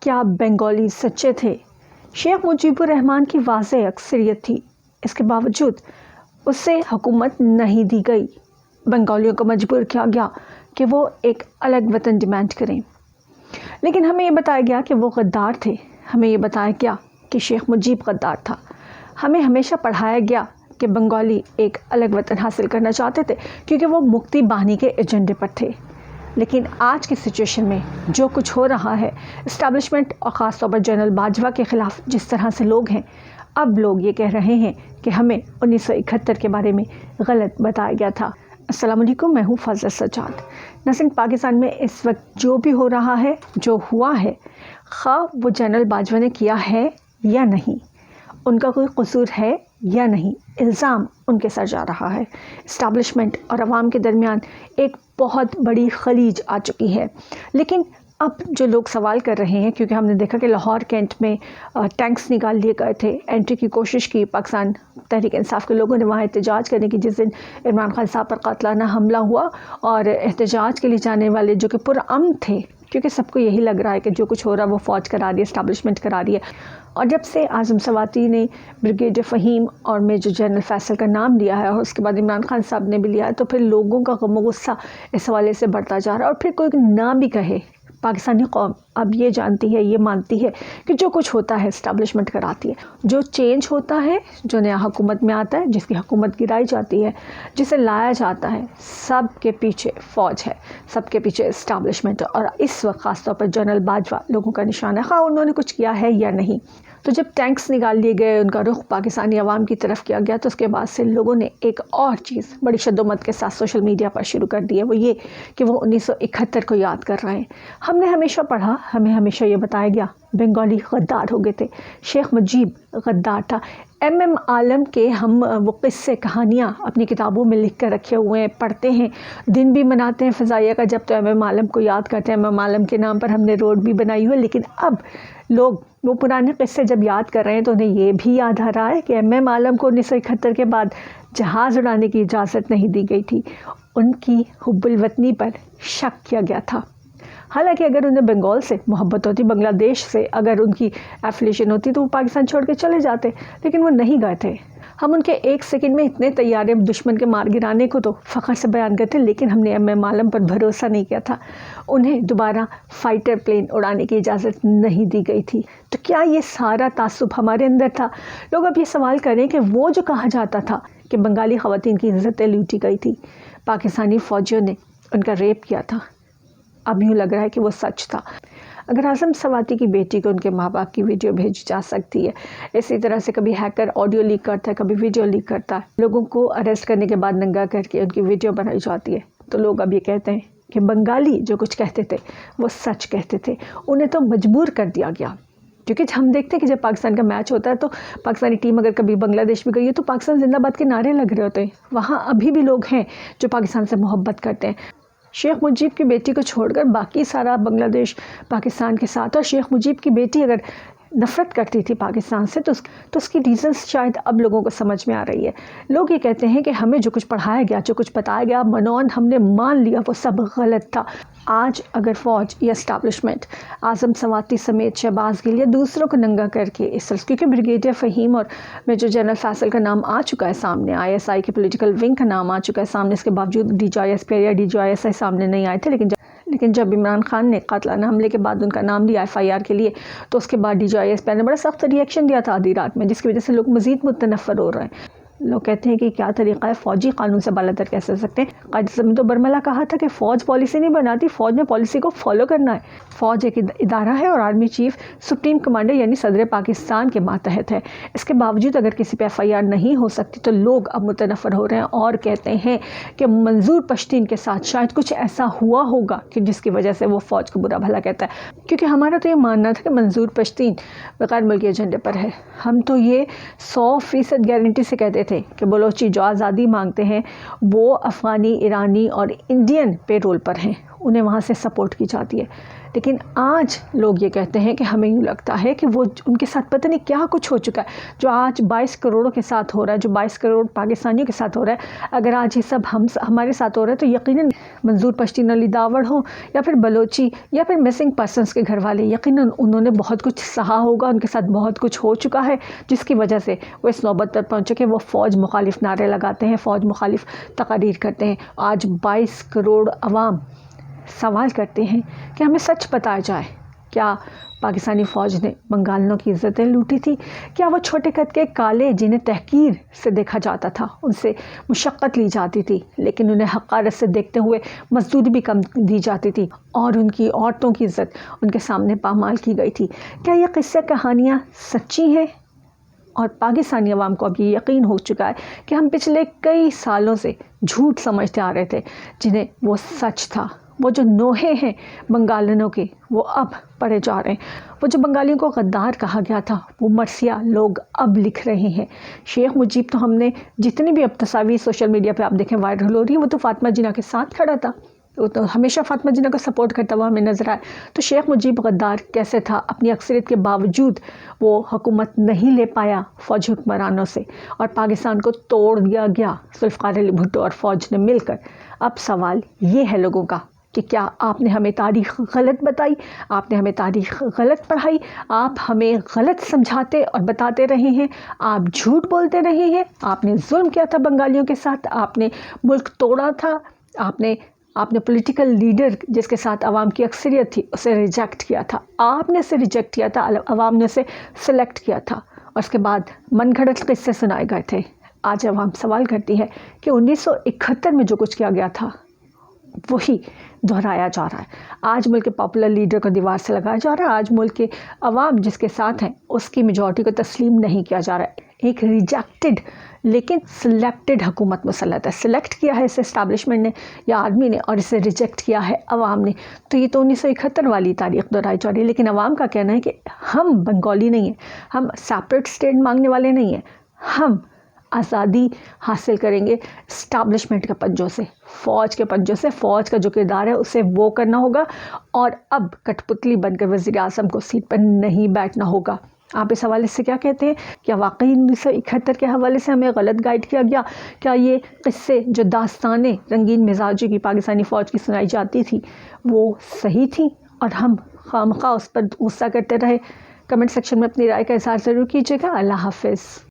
کیا بنگالی سچے تھے؟ شیخ مجیب الرحمان کی واضح اکثریت تھی، اس کے باوجود اسے حکومت نہیں دی گئی۔ بنگالیوں کو مجبور کیا گیا کہ وہ ایک الگ وطن ڈیمانڈ کریں، لیکن ہمیں یہ بتایا گیا کہ وہ غدار تھے، ہمیں یہ بتایا گیا کہ شیخ مجیب غدار تھا، ہمیں ہمیشہ پڑھایا گیا کہ بنگالی ایک الگ وطن حاصل کرنا چاہتے تھے کیونکہ وہ مکتی باہنی کے ایجنڈے پر تھے۔ لیکن آج کی سچویشن میں جو کچھ ہو رہا ہے، اسٹیبلشمنٹ اور خاص طور پر جنرل باجوہ کے خلاف جس طرح سے لوگ ہیں، اب لوگ یہ کہہ رہے ہیں کہ ہمیں 1971 کے بارے میں غلط بتایا گیا تھا۔ السلام علیکم، میں ہوں فضل سجاد۔ ناظرین، پاکستان میں اس وقت جو بھی ہو رہا ہے، جو ہوا ہے، خواہ وہ جنرل باجوہ نے کیا ہے یا نہیں، ان کا کوئی قصور ہے یا نہیں، الزام ان کے سر جا رہا ہے۔ اسٹیبلشمنٹ اور عوام کے درمیان ایک بہت بڑی خلیج آ چکی ہے، لیکن اب جو لوگ سوال کر رہے ہیں، کیونکہ ہم نے دیکھا کہ لاہور کینٹ میں ٹینکس نکال لیے گئے تھے، انٹری کی کوشش کی، پاکستان تحریک انصاف کے لوگوں نے وہاں احتجاج کرنے کی، جس دن عمران خان صاحب پر قاتلانہ حملہ ہوا، اور احتجاج کے لیے جانے والے جو کہ پرامن تھے، کیونکہ سب کو یہی لگ رہا ہے کہ جو کچھ ہو رہا ہے وہ فوج کرا رہی ہے، اسٹیبلشمنٹ کرا رہی ہے۔ اور جب سے اعظم سواتی نے بریگیڈیئر فہیم اور میجر جنرل فیصل کا نام لیا ہے، اور اس کے بعد عمران خان صاحب نے بھی لیا ہے، تو پھر لوگوں کا غم و غصہ اس حوالے سے بڑھتا جا رہا ہے۔ اور پھر کوئی نہ بھی کہے، پاکستانی قوم اب یہ جانتی ہے، یہ مانتی ہے کہ جو کچھ ہوتا ہے اسٹیبلشمنٹ کراتی ہے، جو چینج ہوتا ہے، جو نیا حکومت میں آتا ہے، جس کی حکومت گرائی جاتی ہے، جسے لایا جاتا ہے، سب کے پیچھے فوج ہے، سب کے پیچھے اسٹیبلشمنٹ، اور اس وقت خاص طور پر جنرل باجوہ لوگوں کا نشانہ ہے، خواہ انہوں نے کچھ کیا ہے یا نہیں۔ تو جب ٹینکس نکال لیے گئے، ان کا رخ پاکستانی عوام کی طرف کیا گیا، تو اس کے بعد سے لوگوں نے ایک اور چیز بڑی شد و مت کے ساتھ سوشل میڈیا پر شروع کر دی ہے، وہ یہ کہ وہ 1971 کو یاد کر رہے ہیں۔ ہم نے ہمیشہ پڑھا، ہمیں ہمیشہ یہ بتایا گیا بنگالی غدار ہو گئے تھے، شیخ مجیب غدار تھا۔ ایم عالم کے ہم وہ قصے کہانیاں اپنی کتابوں میں لکھ کر رکھے ہوئے ہیں، پڑھتے ہیں، دن بھی مناتے ہیں فضائیہ کا، جب تو ایم عالم کو یاد کرتے ہیں، ایم عالم کے نام پر ہم نے روڈ بھی بنائی ہوئی ہے۔ لیکن اب لوگ وہ پرانے قصے جب یاد کر رہے ہیں تو انہیں یہ بھی یاد آ رہا ہے کہ ایم عالم کو 1971 کے بعد جہاز اڑانے کی اجازت نہیں دی گئی تھی، ان کی حب الوطنی پر شک کیا گیا تھا۔ حالانکہ اگر انہیں بنگال سے محبت ہوتی، بنگلہ دیش سے اگر ان کی ایفیلیشن ہوتی، تو وہ پاکستان چھوڑ کے چلے جاتے، لیکن وہ نہیں گئے تھے۔ ہم ان کے ایک سیکنڈ میں اتنے تیارے دشمن کے مار گرانے کو تو فخر سے بیان کرتے، لیکن ہم نے ایم عالم پر بھروسہ نہیں کیا تھا، انہیں دوبارہ فائٹر پلین اڑانے کی اجازت نہیں دی گئی تھی۔ تو کیا یہ سارا تعصب ہمارے اندر تھا؟ لوگ اب یہ سوال کریں کہ وہ جو کہا جاتا تھا کہ بنگالی خواتین کی عزتیں لوٹی گئی تھی، پاکستانی فوجیوں نے ان کا ریپ کیا تھا، اب یوں لگ رہا ہے کہ وہ سچ تھا۔ اگر اعظم سواتی کی بیٹی کو ان کے ماں باپ کی ویڈیو بھیجی جا سکتی ہے، اسی طرح سے کبھی ہیکر آڈیو لیک کرتا ہے، کبھی ویڈیو لیک کرتا ہے، لوگوں کو اریسٹ کرنے کے بعد ننگا کر کے ان کی ویڈیو بنائی جاتی ہے، تو لوگ اب یہ کہتے ہیں کہ بنگالی جو کچھ کہتے تھے وہ سچ کہتے تھے، انہیں تو مجبور کر دیا گیا۔ کیونکہ ہم دیکھتے ہیں کہ جب پاکستان کا میچ ہوتا ہے تو پاکستانی ٹیم اگر کبھی بنگلہ دیش بھی گئی ہے تو پاکستان زندہ باد کے نعرے لگ رہے ہوتے ہیں، وہاں ابھی بھی لوگ ہیں جو پاکستان سے محبت کرتے ہیں۔ شیخ مجیب کی بیٹی کو چھوڑ کر باقی سارا بنگلہ دیش پاکستان کے ساتھ، اور شیخ مجیب کی بیٹی اگر نفرت کرتی تھی پاکستان سے تو اس کی ریزنز شاید اب لوگوں کو سمجھ میں آ رہی ہے۔ لوگ یہ کہتے ہیں کہ ہمیں جو کچھ پڑھایا گیا، جو کچھ بتایا گیا، منون ہم نے مان لیا، وہ سب غلط تھا۔ آج اگر فوج یا اسٹیبلشمنٹ اعظم سواتی سمیت شہباز گل یا دوسروں کو ننگا کر کے اس طرح، کیونکہ بریگیڈیئر فہیم اور میجر جنرل فیصل کا نام آ چکا ہے سامنے، آئی ایس آئی کے پولیٹیکل ونگ کا نام آ چکا ہے سامنے، اس کے باوجود D G I S P یا D G I S I سامنے نہیں آئے تھے، لیکن جب عمران خان نے قاتلانہ حملے کے بعد ان کا نام لیا ایف آئی آر کے لیے، تو اس کے بعد D G I S P نے بڑا سخت ری ایکشن دیا تھا آدھی رات میں، جس کی وجہ سے لوگ مزید متنفر ہو رہے ہیں۔ لوگ کہتے ہیں کہ کیا طریقہ ہے، فوجی قانون سے بالاتر کیسے ہو سکتے ہیں؟ قائد اعظم تو برملا کہا تھا کہ فوج پالیسی نہیں بناتی، فوج نے پالیسی کو فالو کرنا ہے۔ فوج ایک ادارہ ہے اور آرمی چیف سپریم کمانڈر یعنی صدر پاکستان کے ماتحت ہے۔ اس کے باوجود اگر کسی پہ ایف آئی آر نہیں ہو سکتی تو لوگ اب متنفر ہو رہے ہیں اور کہتے ہیں کہ منظور پشتین کے ساتھ شاید کچھ ایسا ہوا ہوگا کہ جس کی وجہ سے وہ فوج کو برا بھلا کہتا ہے، کیونکہ ہمارا تو یہ ماننا تھا کہ منظور پشتین غیر ملکی ایجنڈے پر ہے۔ ہم تو یہ 100% گارنٹی سے کہتے تھے کہ بلوچی جو آزادی مانگتے ہیں وہ افغانی، ایرانی اور انڈین پے رول پر ہیں، انہیں وہاں سے سپورٹ کی جاتی ہے۔ لیکن آج لوگ یہ کہتے ہیں کہ ہمیں یوں لگتا ہے کہ وہ ان کے ساتھ پتہ نہیں کیا کچھ ہو چکا ہے، جو آج 22 کروڑوں کے ساتھ ہو رہا ہے، جو 22 کروڑ پاکستانیوں کے ساتھ ہو رہا ہے۔ اگر آج یہ سب ہمارے ساتھ ہو رہا ہے تو یقیناً منظور پشتین علی داوڑ ہوں یا پھر بلوچی یا پھر مسنگ پرسنس کے گھر والے، یقیناً انہوں نے بہت کچھ سہا ہوگا، ان کے ساتھ بہت کچھ ہو چکا ہے، جس کی وجہ سے وہ اس نوبت پر پہنچے کہ وہ فوج مخالف نعرے لگاتے ہیں، فوج مخالف تقاریر کرتے ہیں۔ آج 22 کروڑ عوام سوال کرتے ہیں کہ ہمیں سچ بتایا جائے، کیا پاکستانی فوج نے بنگالیوں کی عزتیں لوٹی تھی؟ کیا وہ چھوٹے قد کے کالے جنہیں تحقیر سے دیکھا جاتا تھا، ان سے مشقت لی جاتی تھی لیکن انہیں حقارت سے دیکھتے ہوئے مزدوری بھی کم دی جاتی تھی، اور ان کی عورتوں کی عزت ان کے سامنے پامال کی گئی تھی؟ کیا یہ قصے کہانیاں سچی ہیں؟ اور پاکستانی عوام کو اب یہ یقین ہو چکا ہے کہ ہم پچھلے کئی سالوں سے جھوٹ سمجھتے آ رہے تھے، جنہیں وہ سچ تھا۔ وہ جو نوحے ہیں بنگالیوں کے، وہ اب پڑھے جا رہے ہیں۔ وہ جو بنگالیوں کو غدار کہا گیا تھا، وہ مرثیہ لوگ اب لکھ رہے ہیں۔ شیخ مجیب تو ہم نے جتنی بھی اب تصاویر سوشل میڈیا پہ آپ دیکھیں وائرل ہو رہی ہیں، وہ تو فاطمہ جناح کے ساتھ کھڑا تھا، وہ تو ہمیشہ فاطمہ جناح کو سپورٹ کرتا ہوا ہمیں نظر آئے۔ تو شیخ مجیب غدار کیسے تھا؟ اپنی اکثریت کے باوجود وہ حکومت نہیں لے پایا فوجی حکمرانوں سے، اور پاکستان کو توڑ دیا گیا ذوالفقار علی بھٹو اور فوج نے مل کر۔ اب سوال یہ ہے لوگوں کا کہ کیا آپ نے ہمیں تاریخ غلط بتائی، آپ نے ہمیں تاریخ غلط پڑھائی، آپ ہمیں غلط سمجھاتے اور بتاتے رہے ہیں، آپ جھوٹ بولتے رہے ہیں، آپ نے ظلم کیا تھا بنگالیوں کے ساتھ، آپ نے ملک توڑا تھا، آپ نے پولیٹیکل لیڈر جس کے ساتھ عوام کی اکثریت تھی اسے ریجیکٹ کیا تھا، آپ نے اسے ریجیکٹ کیا تھا، عوام نے اسے سلیکٹ کیا تھا، اور اس کے بعد من گھڑت قصے سنائے گئے تھے۔ آج عوام سوال کرتی ہے کہ 1971 میں جو کچھ کیا گیا تھا وہی دہرایا جا رہا ہے۔ آج ملک کے پاپولر لیڈر کو دیوار سے لگایا جا رہا ہے، آج ملک کے عوام جس کے ساتھ ہیں اس کی میجورٹی کو تسلیم نہیں کیا جا رہا ہے۔ ایک ریجیکٹڈ لیکن سلیکٹڈ حکومت مسلط ہے، سلیکٹ کیا ہے اسے اسٹیبلشمنٹ نے یا آرمی نے، اور اسے ریجیکٹ کیا ہے عوام نے۔ تو یہ تو 1971 والی تاریخ دہرائی جا رہی ہے، لیکن عوام کا کہنا ہے کہ ہم بنگالی نہیں ہیں، ہم سیپریٹ اسٹیٹ مانگنے والے نہیں ہیں، ہم آزادی حاصل کریں گے اسٹیبلشمنٹ کے پنجوں سے، فوج کے پنجوں سے۔ فوج کا جو کردار ہے اسے وہ کرنا ہوگا، اور اب کٹ پتلی بن کر وزیر اعظم کو سیٹ پر نہیں بیٹھنا ہوگا۔ آپ اس حوالے سے کیا کہتے ہیں؟ کیا واقعی 1971 کے حوالے سے ہمیں غلط گائیڈ کیا گیا؟ کیا یہ قصے جو داستانیں رنگین مزاجی کی پاکستانی فوج کی سنائی جاتی تھی وہ صحیح تھیں اور ہم خواہ مخواہ اس پر غصہ کرتے رہے؟ کمنٹ سیکشن میں اپنی رائے کا اظہار ضرور کیجیے گا۔ اللہ حافظ۔